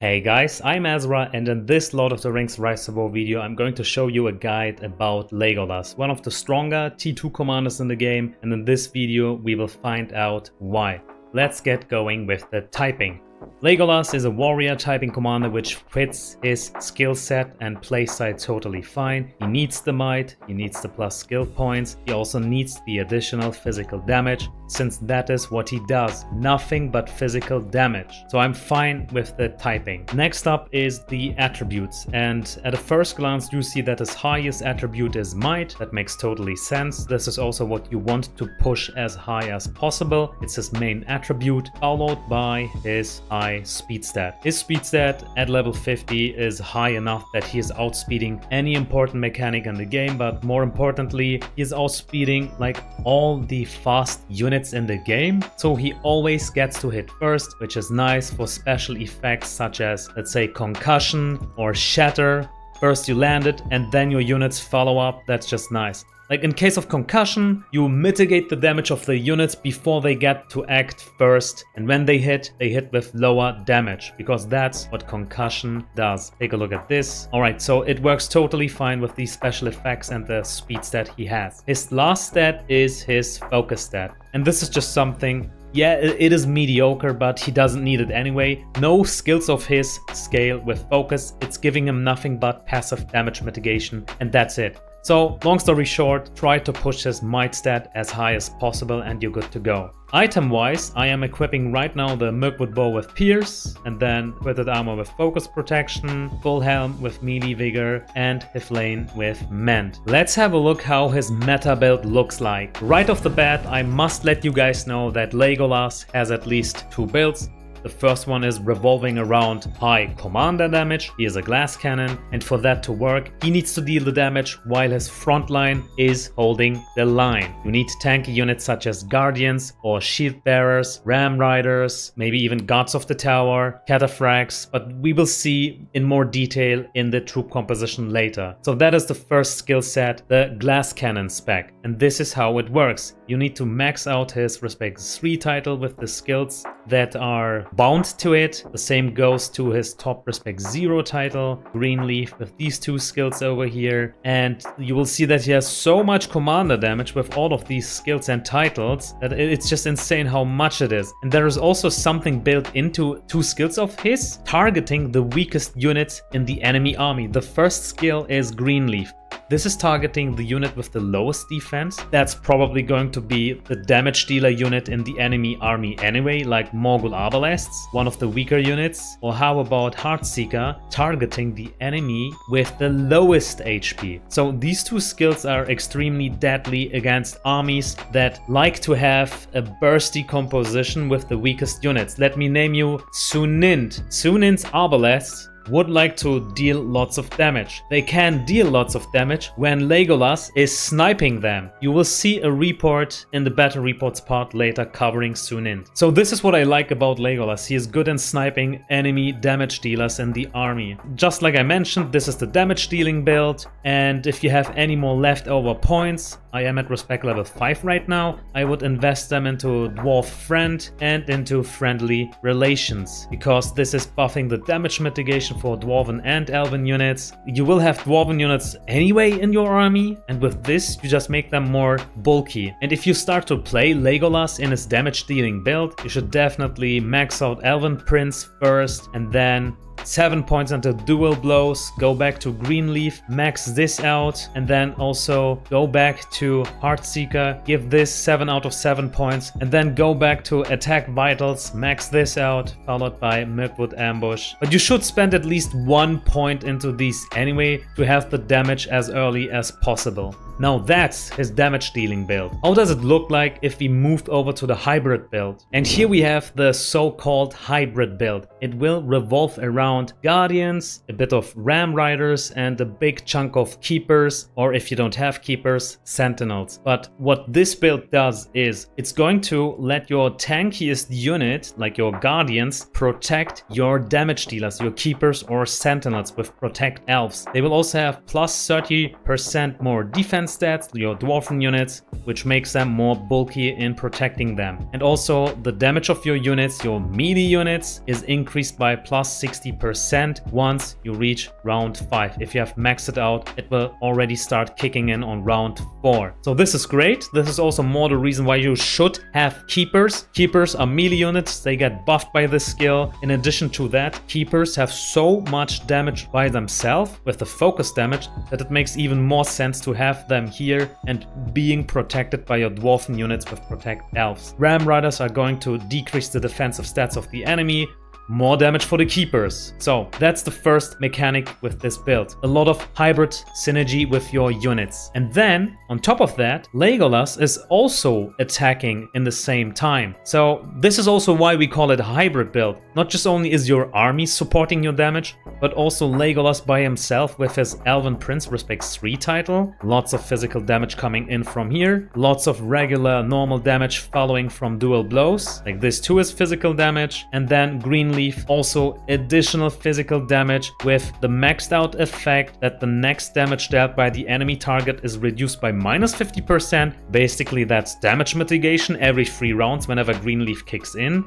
Hey guys, I'm Azra, and in this Lord of the Rings Rise to War video I'm going to show you a guide about Legolas, one of the stronger T2 commanders in the game, and in this video we will find out why. Let's get going with the typing. Legolas is a warrior typing commander which fits his skill set and playstyle totally fine. He needs the might, he needs the plus skill points, he also needs the additional physical damage, since that is what he does, nothing but physical damage. So I'm fine with the typing. Next up is the attributes, and at a first glance you see that his highest attribute is might. That makes totally sense. This is also what you want to push as high as possible. It's his main attribute, followed by his high speed stat. His speed stat at level 50 is high enough that he is outspeeding any important mechanic in the game, but more importantly, he is outspeeding like all the fast units in the game, so he always gets to hit first, which is nice for special effects such as, let's say, concussion or shatter. First you land it and then your units follow up. That's just nice. Like in case of concussion, you mitigate the damage of the units before they get to act first, and when they hit with lower damage, because that's what concussion does. Take a look at this. Alright, so it works totally fine with these special effects and the speed stat he has. His last stat is his focus stat, and this is just something, yeah, it is mediocre, but he doesn't need it anyway. No skills of his scale with focus. It's giving him nothing but passive damage mitigation, and that's it. So, long story short, try to push his might stat as high as possible and you're good to go. Item-wise, I am equipping right now the Mirkwood bow with pierce, and then witted armor with focus protection, full helm with melee vigor, and Hiflane with mend. Let's have a look how his meta build looks like. Right off the bat, I must let you guys know that Legolas has at least two builds. The first one is revolving around high commander damage. He is a glass cannon, and for that to work, he needs to deal the damage while his front line is holding the line. You need tanky units such as guardians or shield bearers, ram riders, maybe even guards of the tower, cataphracts, but we will see in more detail in the troop composition later. So that is the first skill set, the glass cannon spec, and this is how it works. You need to max out his Respect 3 title with the skills that are bound to it. The same goes to his top Respect 0 title, Greenleaf, with these two skills over here. And you will see that he has so much commander damage with all of these skills and titles that it's just insane how much it is. And there is also something built into two skills of his, targeting the weakest units in the enemy army. The first skill is Greenleaf. This is targeting the unit with the lowest defense. That's probably going to be the damage dealer unit in the enemy army anyway, like Morgul Arbalests, one of the weaker units. Or how about Heartseeker, targeting the enemy with the lowest HP. So these two skills are extremely deadly against armies that like to have a bursty composition with the weakest units. Let me name you Sunind. Sunind's Arbalests would like to deal lots of damage. They can deal lots of damage when Legolas is sniping them. You will see a report in the battle reports part later covering Sunind. So this is what I like about Legolas. He is good in sniping enemy damage dealers in the army. Just like I mentioned, this is the damage dealing build, and if you have any more leftover points, I am at respect level 5 right now, I would invest them into Dwarf Friend and into Friendly Relations, because this is buffing the damage mitigation for Dwarven and Elven units. You will have Dwarven units anyway in your army, and with this you just make them more bulky. And if you start to play Legolas in his damage dealing build, you should definitely max out Elven Prince first, and then 7 points into dual blows, go back to Greenleaf, max this out, and then also go back to Heartseeker, give this 7 out of 7 points, and then go back to Attack Vitals, max this out, followed by Mirkwood Ambush. But you should spend at least 1 point into these anyway to have the damage as early as possible. Now that's his damage dealing build. How does it look like if we moved over to the hybrid build? And here we have the so-called hybrid build. It will revolve around guardians, a bit of ram riders, and a big chunk of keepers, or if you don't have keepers, sentinels. But what this build does is it's going to let your tankiest unit, like your guardians, protect your damage dealers, your keepers or sentinels with protect elves. They will also have plus 30% more defense defense stats, your dwarven units, which makes them more bulky in protecting them. And also the damage of your units, your melee units, is increased by plus 60% once you reach round 5. If you have maxed it out, it will already start kicking in on round 4. So this is great. This is also more the reason why you should have keepers. Keepers are melee units. They get buffed by this skill. In addition to that, keepers have so much damage by themselves with the focus damage that it makes even more sense to have them here and being protected by your dwarven units with protect elves. Ram riders are going to decrease the defensive stats of the enemy. More damage for the keepers. So that's the first mechanic with this build. A lot of hybrid synergy with your units. And then on top of that, Legolas is also attacking in the same time. So this is also why we call it a hybrid build. Not just only is your army supporting your damage, but also Legolas by himself with his Elven Prince Respect 3 title. Lots of physical damage coming in from here. Lots of regular normal damage following from dual blows. Like this too is physical damage. And then Greenleaf also additional physical damage with the maxed out effect that the next damage dealt by the enemy target is reduced by minus 50%. Basically that's damage mitigation every 3 rounds whenever Greenleaf kicks in,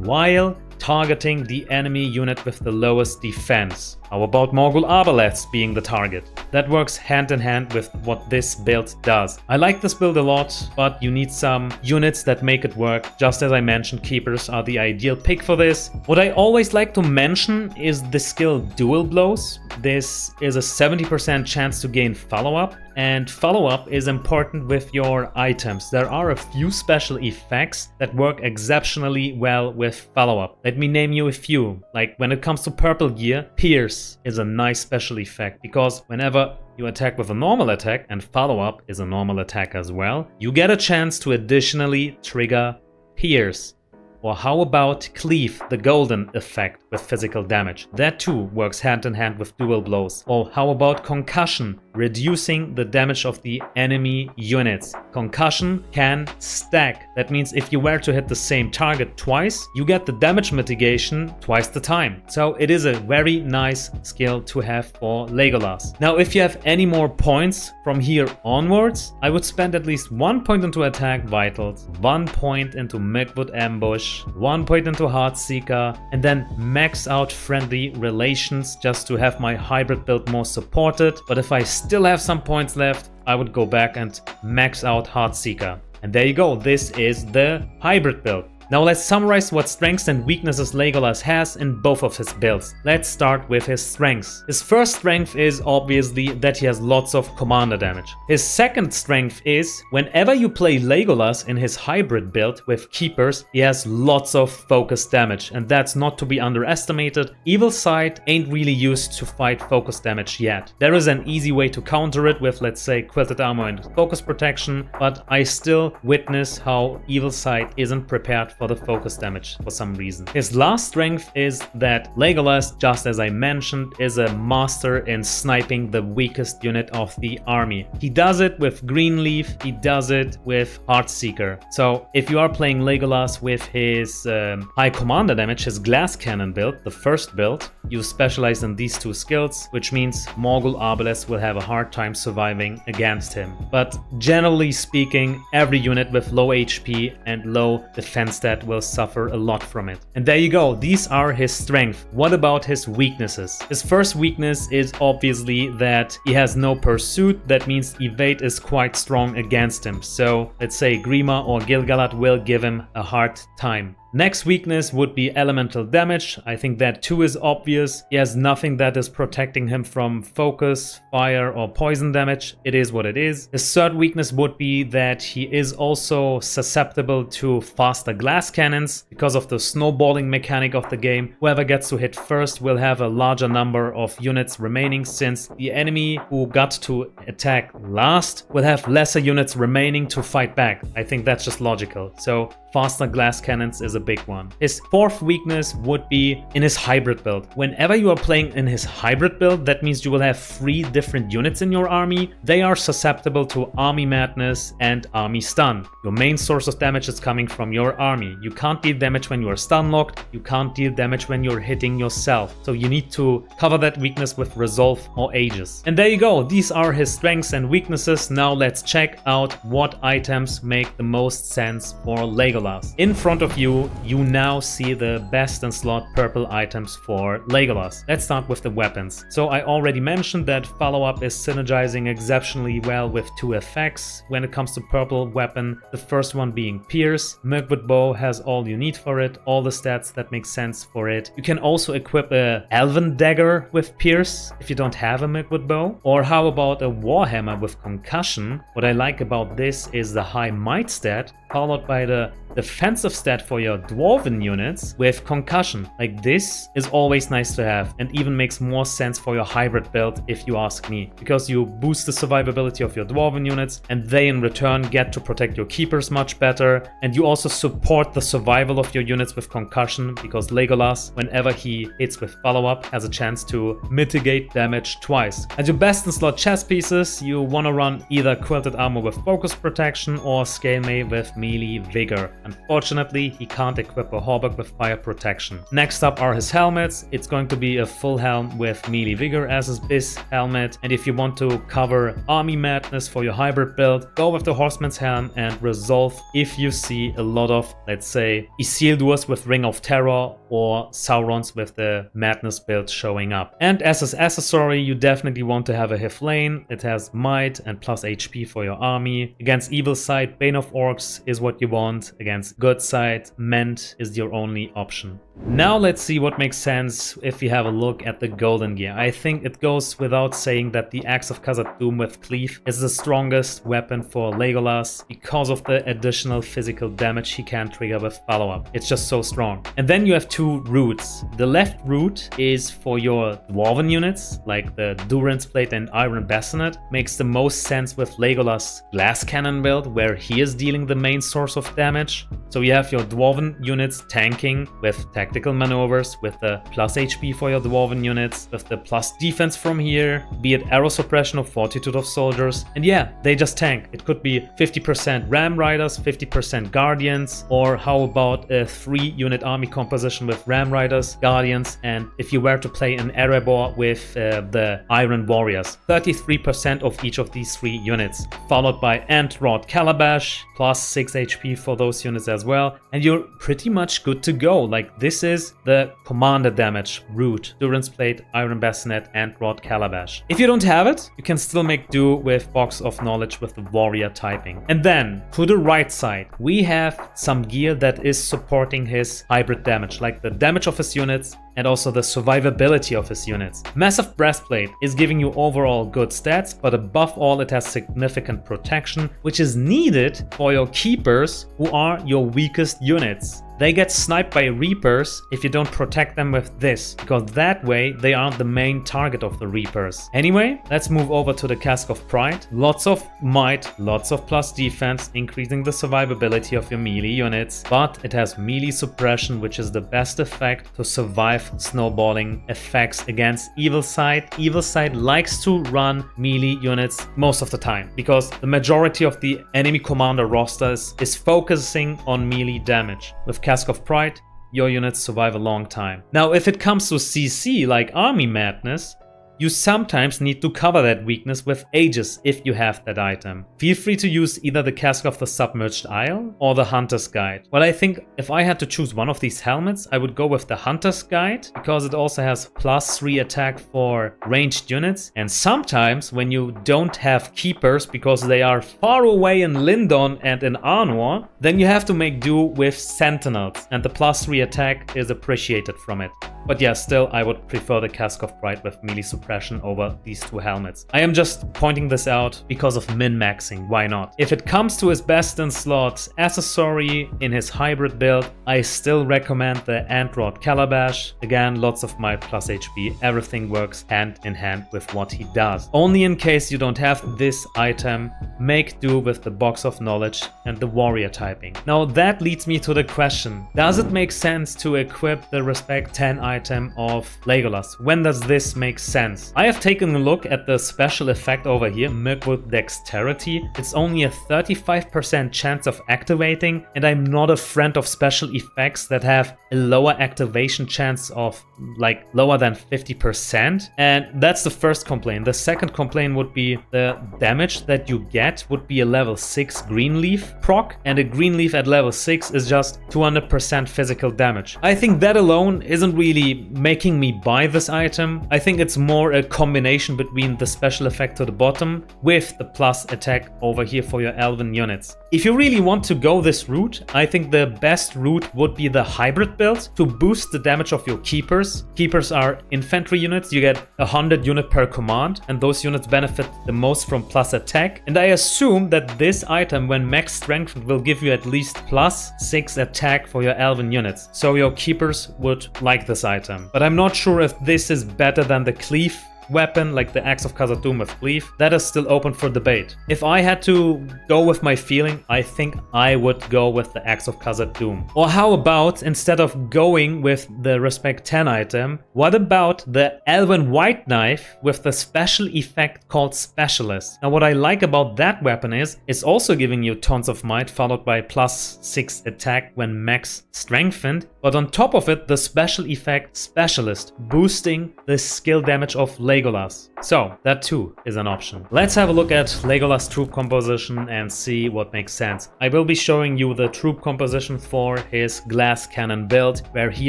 while targeting the enemy unit with the lowest defense. How about Morgul Arbaleths being the target? That works hand in hand with what this build does. I like this build a lot, but you need some units that make it work. Just as I mentioned, keepers are the ideal pick for this. What I always like to mention is the skill Dual Blows. This is a 70% chance to gain follow-up, and follow-up is important with your items. There are a few special effects that work exceptionally well with follow-up. Let me name you a few. Like when it comes to purple gear, Pierce is a nice special effect, because whenever you attack with a normal attack, and follow-up is a normal attack as well, you get a chance to additionally trigger Pierce. Or how about Cleave, the golden effect with physical damage? That too works hand in hand with dual blows. Or how about Concussion, reducing the damage of the enemy units. Concussion can stack. That means if you were to hit the same target twice, you get the damage mitigation twice the time. So it is a very nice skill to have for Legolas. Now if you have any more points from here onwards, I would spend at least 1 point into Attack Vitals, 1 point into Milkwood Ambush, 1 point into Heartseeker, and then max out Friendly Relations just to have my hybrid build more supported. But if I still have some points left, I would go back and max out Heartseeker. And there you go, this is the hybrid build. Now let's summarize what strengths and weaknesses Legolas has in both of his builds. Let's start with his strengths. His first strength is obviously that he has lots of commander damage. His second strength is whenever you play Legolas in his hybrid build with keepers, he has lots of focus damage, and that's not to be underestimated. Evil Side ain't really used to fight focus damage yet. There is an easy way to counter it with, let's say, Quilted Armor and Focus Protection, but I still witness how Evil Side isn't prepared for the focus damage for some reason. His last strength is that Legolas, just as I mentioned, is a master in sniping the weakest unit of the army. He does it with Greenleaf, he does it with Heartseeker. So if you are playing Legolas with his high commander damage, his glass cannon build, the first build, you specialize in these two skills, which means Morgul Arbaleth will have a hard time surviving against him. But generally speaking, every unit with low HP and low defense stat will suffer a lot from it. And there you go, these are his strengths. What about his weaknesses? His first weakness is obviously that he has no pursuit. That means evade is quite strong against him. So let's say Grima or Gil-galad will give him a hard time. Next weakness would be elemental damage. I think that too is obvious. He has nothing that is protecting him from focus, fire or poison damage. It is what it is. His third weakness would be that he is also susceptible to faster glass cannons because of the snowballing mechanic of the game. Whoever gets to hit first will have a larger number of units remaining, since the enemy who got to attack last will have lesser units remaining to fight back. I think that's just logical. So faster glass cannons is a big one. His fourth weakness would be in his hybrid build. Whenever you are playing in his hybrid build, that means you will have 3 different units in your army. They are susceptible to Army Madness and Army Stun. Your main source of damage is coming from your army. You can't deal damage when you are stun locked. You can't deal damage when you're hitting yourself. So you need to cover that weakness with Resolve or Aegis. And there you go. These are his strengths and weaknesses. Now let's check out what items make the most sense for Legolas. In front of you, you now see the best in slot purple items for Legolas. Let's start with the weapons. So I already mentioned that follow-up is synergizing exceptionally well with 2 effects when it comes to purple weapon. The first one being Pierce. Mirkwood Bow has all you need for it, all the stats that make sense for it. You can also equip a Elven Dagger with Pierce if you don't have a Mirkwood Bow. Or how about a Warhammer with Concussion? What I like about this is the high might stat followed by the defensive stat for your dwarven units with Concussion. Like, this is always nice to have and even makes more sense for your hybrid build if you ask me, because you boost the survivability of your dwarven units and they in return get to protect your keepers much better, and you also support the survival of your units with Concussion because Legolas, whenever he hits with follow-up, has a chance to mitigate damage twice. As your best in slot chess pieces, you want to run either Quilted Armor with Focus Protection or Scale Mail with Melee Vigor. Unfortunately, he can't equip a Hauberk with Fire Protection. Next up are his helmets. It's going to be a full helm with Melee Vigor as his base helmet, and if you want to cover Army Madness for your hybrid build, go with the Horseman's Helm and Resolve if you see a lot of, let's say, Isildurs with Ring of Terror or Saurons with the Madness build showing up. And as his accessory, you definitely want to have a Hiflane. It has Might and plus HP for your army. Against Evil Side, Bane of Orcs is what you want. Against good side, Ment is your only option. Now let's see what makes sense if we have a look at the golden gear. I think it goes without saying that the Axe of Khazad-dûm with Cleave is the strongest weapon for Legolas because of the additional physical damage he can trigger with follow-up. It's just so strong. And then you have 2 routes. The left route is for your dwarven units, like the Durance Plate and Iron Bassinet. Makes the most sense with Legolas' glass cannon build, where he is dealing the main source of damage. So you have your dwarven units tanking with tactical maneuvers, with the plus HP for your dwarven units, with the plus defense from here, be it arrow suppression or fortitude of soldiers. And yeah, they just tank. It could be 50% Ram Riders, 50% Guardians, or how about a 3-unit army composition with Ram Riders, Guardians, and if you were to play an Erebor with the Iron Warriors, 33% of each of these 3 units, followed by Ant-Rod Calabash, plus 6 HP for those units as well, and you're pretty much good to go. Like, this is the commander damage route: Durance Plate, Iron Bassinet, and Rod Calabash. If you don't have it, you can still make do with Box of Knowledge with the warrior typing. And then to the right side, we have some gear that is supporting his hybrid damage, like the damage of his units and also the survivability of his units. Massive Breastplate is giving you overall good stats, but above all it has significant protection, which is needed for your keepers, who are your weakest units. They get sniped by Reapers if you don't protect them with this, because that way they aren't the main target of the Reapers. Anyway, let's move over to the Cask of Pride. Lots of might, lots of plus defense, increasing the survivability of your melee units, but it has melee suppression, which is the best effect to survive snowballing effects against Evil Side. Evil Side likes to run melee units most of the time, because the majority of the enemy commander roster is focusing on melee damage. With Cask of Pride, your units survive a long time. Now, if it comes to CC like Army Madness, you sometimes need to cover that weakness with Aegis if you have that item. Feel free to use either the Cask of the Submerged Isle or the Hunter's Guide. Well, I think if I had to choose one of these helmets, I would go with the Hunter's Guide, because it also has +3 attack for ranged units. And sometimes when you don't have keepers because they are far away in Lindon and in Arnor, then you have to make do with Sentinels, and the +3 attack is appreciated from it. But yeah, still I would prefer the Cask of Pride with melee suppression suppression over these two helmets. I am just pointing this out because of min-maxing, why not? If it comes to his best in slot accessory in his hybrid build, I still recommend the Androd Calabash. Again, lots of might plus HP, everything works hand in hand with what he does. Only in case you don't have this item, make do with the Box of Knowledge and the warrior typing. Now that leads me to the question, does it make sense to equip the Respect 10 item of Legolas? When does this make sense? I have taken a look at the special effect over here, Mirkwood Dexterity. It's only a 35% chance of activating, and I'm not a friend of special effects that have a lower activation chance of like lower than 50%. And that's the first complaint. The second complaint would be the damage that you get would be a level 6 green leaf proc, and a green leaf at level 6 is just 200% physical damage. I think that alone isn't really making me buy this item. I think it's more a combination between the special effect to the bottom with the plus attack over here for your elven units. If you really want to go this route, I think the best route would be the hybrid build to boost the damage of your keepers. Keepers are infantry units, you get 100 unit per command, and those units benefit the most from plus attack. And I assume that this item, when max strengthened, will give you at least plus 6 attack for your elven units. So your keepers would like this item. But I'm not sure if this is better than the cleave weapon, like the Axe of Khazad-dûm with cleave. That is still open for debate. If I had to go with my feeling, I think I would go with the Axe of Khazad-dûm. Or how about, instead of going with the Respect 10 item, what about the Elven White Knife with the special effect called Specialist? Now what I like about that weapon is, it's also giving you tons of might followed by plus 6 attack when max strengthened, but on top of it the special effect Specialist, boosting the skill damage of Legolas. So that too is an option. Let's have a look at Legolas troop composition and see what makes sense. I will be showing you the troop composition for his glass cannon build, where he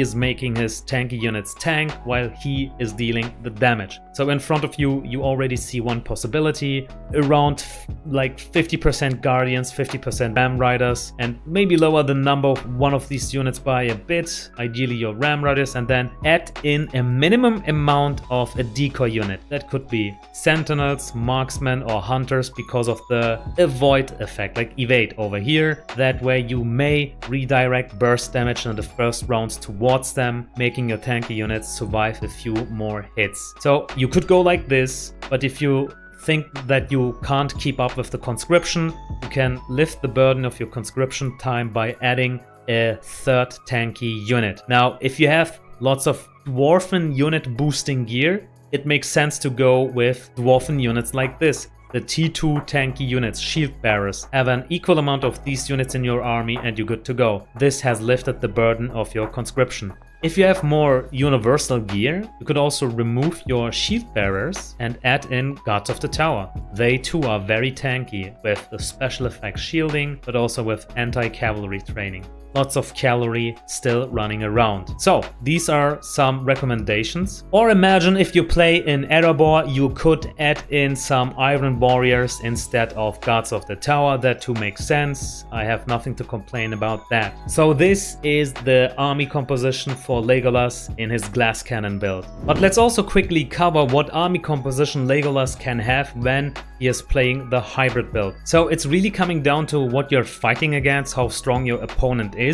is making his tanky units tank while he is dealing the damage. So in front of you, you already see one possibility, around like 50% Guardians, 50% Ram Riders, and maybe lower the number of one of these units by a bit, ideally your Ram Riders, and then add in a minimum amount of a decoy unit. That could be Sentinels, Marksmen, or Hunters because of the avoid effect, like evade over here. That way you may redirect burst damage in the first rounds towards them, making your tanky units survive a few more hits. So you could go like this, but if you think that you can't keep up with the conscription, you can lift the burden of your conscription time by adding a third tanky unit. Now, if you have lots of dwarven unit boosting gear, it makes sense to go with dwarven units like this. The T2 tanky units, shield bearers, have an equal amount of these units in your army and you're good to go. This has lifted the burden of your conscription. If you have more universal gear, you could also remove your shield bearers and add in Guards of the Tower. They too are very tanky with the special effect shielding, but also with anti-cavalry training. Lots of cavalry still running around. So these are some recommendations. Or imagine if you play in Erebor, you could add in some Iron Warriors instead of Guards of the Tower. That too makes sense. I have nothing to complain about that. So this is the army composition for Legolas in his glass cannon build. But let's also quickly cover what army composition Legolas can have when he is playing the hybrid build. So it's really coming down to what you're fighting against, how strong your opponent is.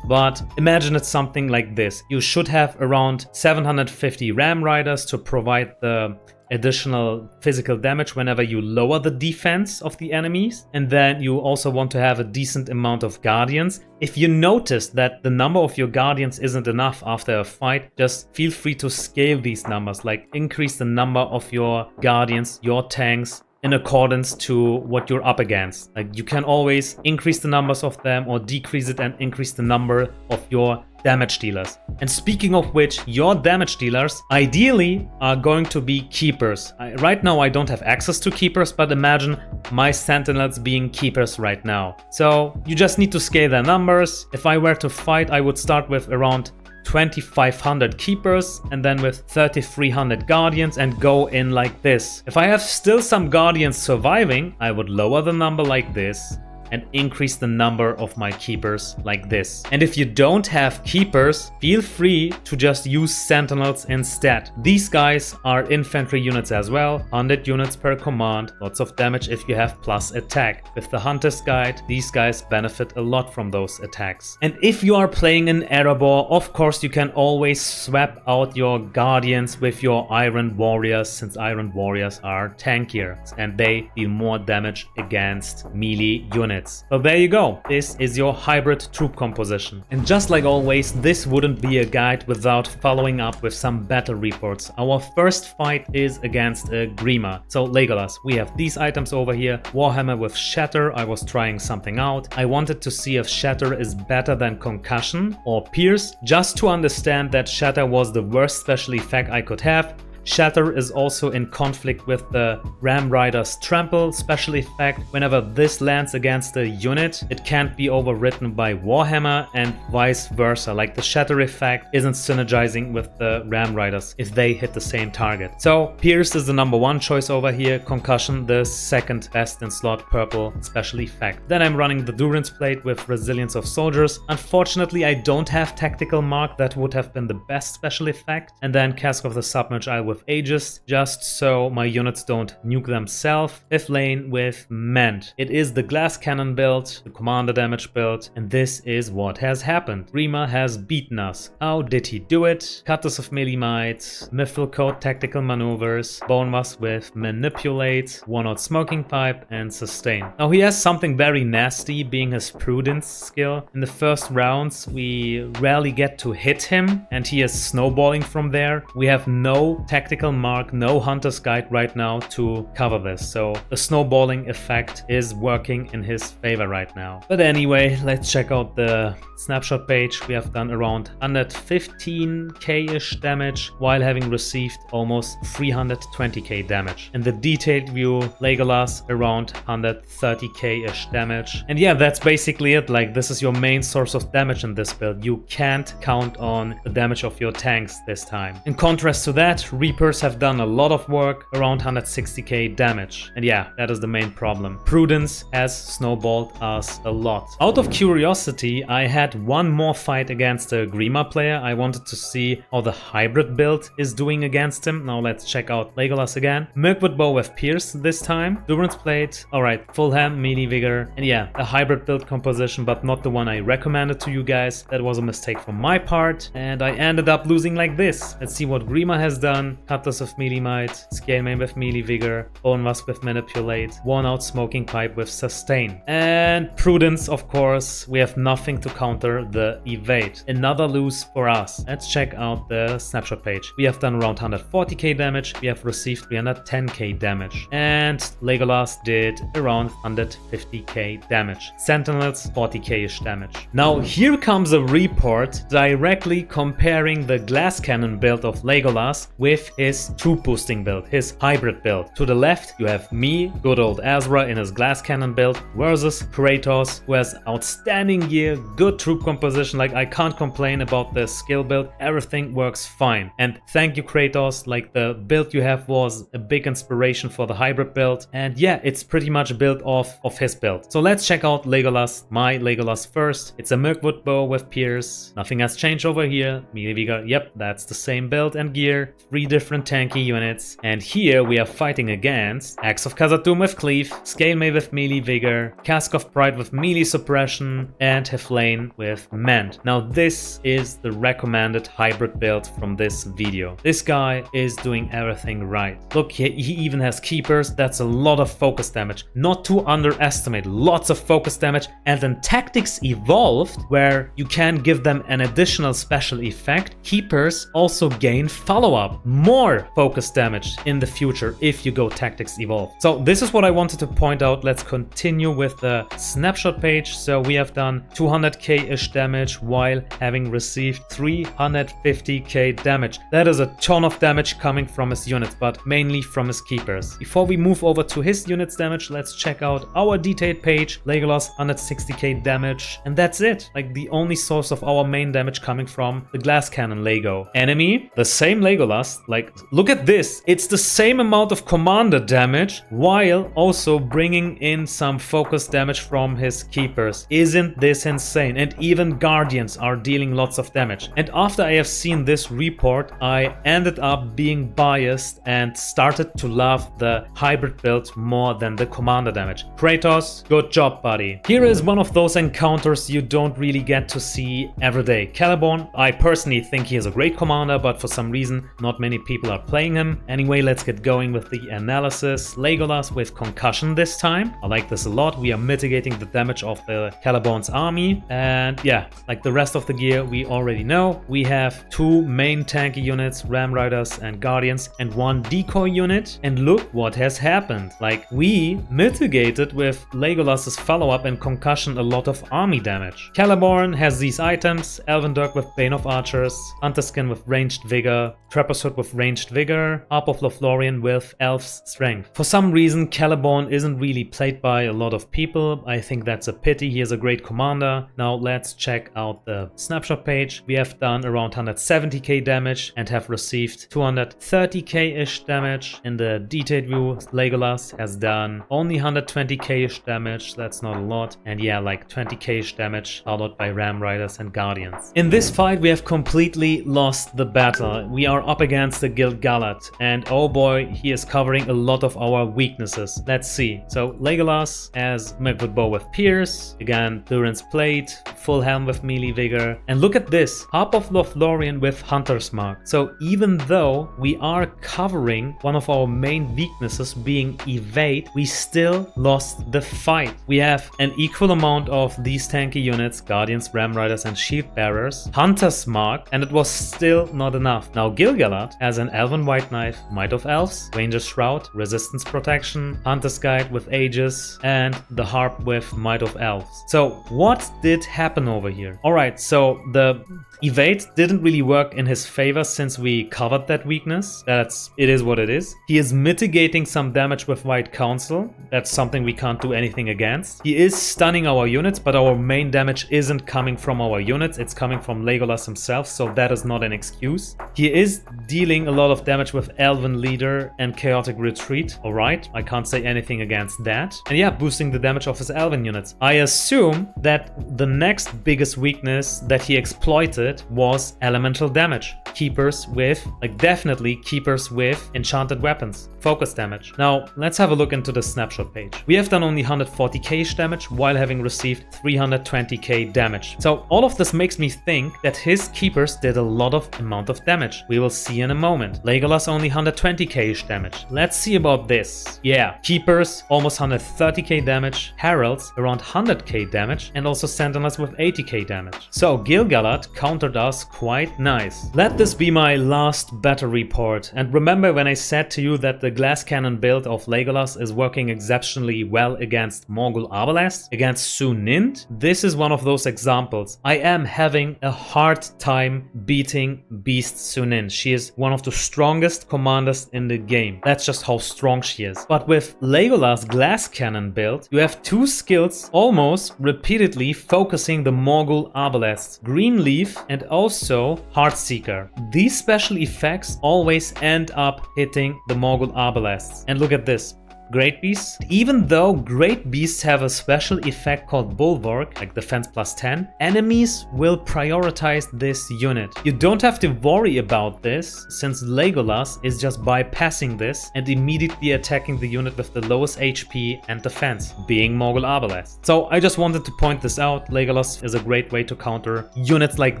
But imagine it's something like this. You should have around 750 Ram Riders to provide the additional physical damage whenever you lower the defense of the enemies. And then you also want to have a decent amount of Guardians. If you notice that the number of your Guardians isn't enough after a fight, just feel free to scale these numbers, like increase the number of your Guardians, your tanks, in accordance to what you're up against. Like you can always increase the numbers of them or decrease it and increase the number of your damage dealers. And speaking of which, your damage dealers ideally are going to be keepers. Right now I don't have access to keepers, but imagine my sentinels being keepers right now. So you just need to scale their numbers. If I were to fight, I would start with around 2,500 keepers and then with 3,300 guardians and go in like this. If I have still some guardians surviving, I would lower the number like this, and increase the number of my keepers like this. And if you don't have keepers, feel free to just use sentinels instead. These guys are infantry units as well, 100 units per command, lots of damage if you have plus attack. With the Hunter's Guide, these guys benefit a lot from those attacks. And if you are playing an Erebor, of course you can always swap out your Guardians with your Iron Warriors, since Iron Warriors are tankier and they deal more damage against melee units. So there you go, this is your hybrid troop composition. And just like always, this wouldn't be a guide without following up with some battle reports. Our first fight is against a Grima. So Legolas, we have these items over here. Warhammer with Shatter, I was trying something out. I wanted to see if Shatter is better than Concussion or Pierce, just to understand that Shatter was the worst special effect I could have. Shatter is also in conflict with the Ram Rider's Trample special effect. Whenever this lands against a unit, it can't be overwritten by Warhammer and vice versa. Like the Shatter effect isn't synergizing with the Ram Riders if they hit the same target. So Pierce is the #1 choice over here, Concussion the second best in slot purple special effect. Then I'm running the Durance Plate with Resilience of Soldiers. Unfortunately, I don't have Tactical Mark, that would have been the best special effect. And then Cask of the Submerge Isle with Aegis, just so my units don't nuke themselves. Fifth lane with Mend. It is the glass cannon build, the commander damage build, and this is what has happened. Grima has beaten us. How did he do it? Cutlass of Melee Might, Mithril Coat Tactical Maneuvers, Bone Mask with Manipulate, 1-out Smoking Pipe, and Sustain. Now he has something very nasty, being his Prudence skill. In the first rounds we rarely get to hit him, and he is snowballing from there. We have no Tactical Mark, no Hunter's Guide right now to cover this, so the snowballing effect is working in his favor right now. But anyway, let's check out the snapshot page. We have done around 115k-ish damage while having received almost 320k damage. In the detailed view, Legolas around 130k-ish damage. And yeah, that's basically it. Like, this is your main source of damage in this build. You can't count on the damage of your tanks this time. In contrast to that, Reapers have done a lot of work, around 160k damage. And yeah, that is the main problem. Prudence has snowballed us a lot. Out of curiosity, I had one more fight against a Grima player. I wanted to see how the hybrid build is doing against him. Now let's check out Legolas again. Mirkwood Bow with Pierce this time. Durance Plate, alright, full hand, melee vigor. And yeah, a hybrid build composition, but not the one I recommended to you guys. That was a mistake from my part, and I ended up losing like this. Let's see what Grima has done. Cutlass of Melee Might, Scale Main with Melee Vigor, Bone Mask with Manipulate, 1-out Smoking Pipe with Sustain. And Prudence, of course, we have nothing to counter the Evade. Another lose for us. Let's check out the snapshot page. We have done around 140k damage, we have received 310k damage. And Legolas did around 150k damage. Sentinels, 40k-ish damage. Now here comes a report directly comparing the glass cannon build of Legolas with his troop boosting build, his hybrid build. To the left you have me, good old Azra in his glass cannon build, versus Kratos, who has outstanding gear, good troop composition. Like, I can't complain about the skill build, everything works fine. And thank you Kratos, like the build you have was a big inspiration for the hybrid build, and yeah, it's pretty much built off of his build. So let's check out Legolas, my Legolas first. It's a Mirkwood Bow with Pierce, nothing has changed over here. Melee Vigor, yep, that's the same build and gear, 3 different tanky units. And here we are fighting against Axe of Khazad-dûm with Cleave, Scale Mail with Melee Vigor, Cask of Pride with Melee Suppression, and Heflane with Mend. Now this is the recommended hybrid build from this video. This guy is doing everything right. Look, he even has keepers, that's a lot of focus damage. Not to underestimate, lots of focus damage. And then Tactics Evolved, where you can give them an additional special effect, keepers also gain follow-up, more focus damage in the future if you go Tactics Evolved. So this is what I wanted to point out. Let's continue with the snapshot page. So we have done 200k-ish damage while having received 350k damage. That is a ton of damage coming from his units, but mainly from his keepers. Before we move over to his units damage, let's check out our detailed page. Legolas 160k damage, and that's it. Like, the only source of our main damage coming from the glass cannon Lego. Enemy, the same Legolas, Like, look at this. It's the same amount of commander damage while also bringing in some focus damage from his keepers. Isn't this insane? And even guardians are dealing lots of damage. And after I have seen this report, I ended up being biased and started to love the hybrid build more than the commander damage. Kratos, good job, buddy. Here is one of those encounters you don't really get to see every day. Celeborn, I personally think he is a great commander, but for some reason not many people are playing him. Anyway, let's get going with the analysis. Legolas with concussion this time. I like this a lot. We are mitigating the damage of the Celeborn's army. And yeah, like the rest of the gear we already know. We have 2 main tanky units, Ram Riders and Guardians, and 1 decoy unit. And look what has happened. Like, we mitigated with Legolas's follow-up and concussion a lot of army damage. Celeborn has these items: Elven Dirk with Bane of Archers, Hunterskin with Ranged Vigor, Trapper's Hood with Ranged Vigor, Harp of Lothlorien with Elf's Strength. For some reason, Celeborn isn't really played by a lot of people. I think that's a pity. He is a great commander. Now let's check out the snapshot page. We have done around 170k damage and have received 230k-ish damage. In the detailed view, Legolas has done only 120k-ish damage. That's not a lot. And yeah, like 20k-ish damage followed by Ram Riders and Guardians. In this fight, we have completely lost the battle. We are up against the Gil-galad, and oh boy, he is covering a lot of our weaknesses. Let's see. So Legolas as Mirkwood Bow with Pierce, again Durin's Plate, full helm with melee vigor, and look at this, Harp of Lothlorien with Hunter's Mark. So even though we are covering one of our main weaknesses being evade, we still lost the fight. We have an equal amount of these tanky units, Guardians, Ram Riders and Shield Bearers, Hunter's Mark, and it was still not enough. Now Gil-galad has an Elven White Knife, Might of Elves, Ranger's Shroud, Resistance Protection, Hunter's Guide with Aegis, and the Harp with Might of Elves. So what did happen over here? Alright, so the evade didn't really work in his favor since we covered that weakness. It is what it is. He is mitigating some damage with White Council. That's something we can't do anything against. He is stunning our units, but our main damage isn't coming from our units. It's coming from Legolas himself, so that is not an excuse. He is dealing a lot of damage with Elven Leader and Chaotic Retreat. Alright, I can't say anything against that. And yeah, boosting the damage of his Elven units. I assume that the next biggest weakness that he exploited was elemental damage. Keepers with, like definitely keepers with enchanted weapons. Focus damage. Now, let's have a look into the snapshot page. We have done only 140k damage while having received 320k damage. So all of this makes me think that his keepers did a lot of amount of damage. We will see in a moment. Legolas only 120k damage. Let's see about this. Yeah, keepers almost 130k damage, heralds around 100k damage, and also sentinels with 80k damage. So Gil-galad countered us quite nice. Let this be my last battle report. And remember when I said to you that the glass cannon build of Legolas is working exceptionally well against Morgul Arbalest, against Sunind? This is one of those examples. I am having a hard time beating Beast Sunind. She is one of the strongest commanders in the game. That's just how strong she is. But with Legolas glass cannon build, you have 2 skills almost repeatedly focusing the Morgul Arbalest. Greenleaf and also Heartseeker. These special effects always end up hitting the Morgul Arbalests. And look at this. Great Beasts. Even though Great Beasts have a special effect called Bulwark, like defense plus 10, enemies will prioritize this unit. You don't have to worry about this, since Legolas is just bypassing this and immediately attacking the unit with the lowest HP and defense, being Morgul Arbalest. So I just wanted to point this out. Legolas is a great way to counter units like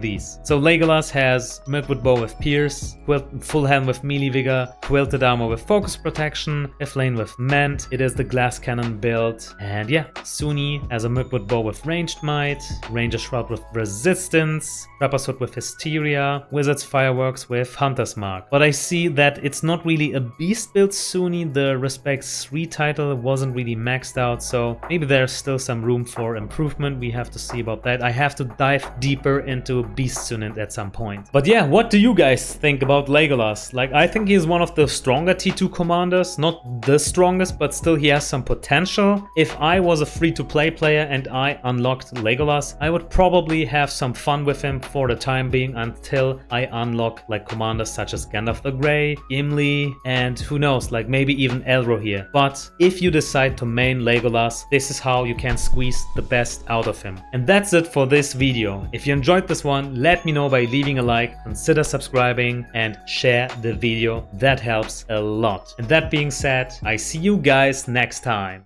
these. So Legolas has Mirkwood Bow with Pierce, Full Helm with Melee Vigor, Quilted Armor with Focus Protection, Iflane with It is the glass cannon build. And yeah, Suni has a Mirkwood Bow with Ranged Might, Ranger's Shroud with Resistance, Trapper's Hood with Hysteria, Wizard's Fireworks with Hunter's Mark. But I see that it's not really a beast build Suni. The Respect 3 title wasn't really maxed out, so maybe there's still some room for improvement. We have to see about that. I have to dive deeper into Beast Sunind at some point. But yeah, what do you guys think about Legolas? Like, I think he's one of the stronger T2 commanders, not the strongest years, but still he has some potential. If I was a free-to-play player and I unlocked Legolas, I would probably have some fun with him for the time being until I unlock like commanders such as Gandalf the Grey, Gimli, and who knows, like maybe even Elro here. But if you decide to main Legolas, this is how you can squeeze the best out of him. And that's it for this video. If you enjoyed this one, let me know by leaving a like, consider subscribing and share the video. That helps a lot. And that being said, I see you guys next time.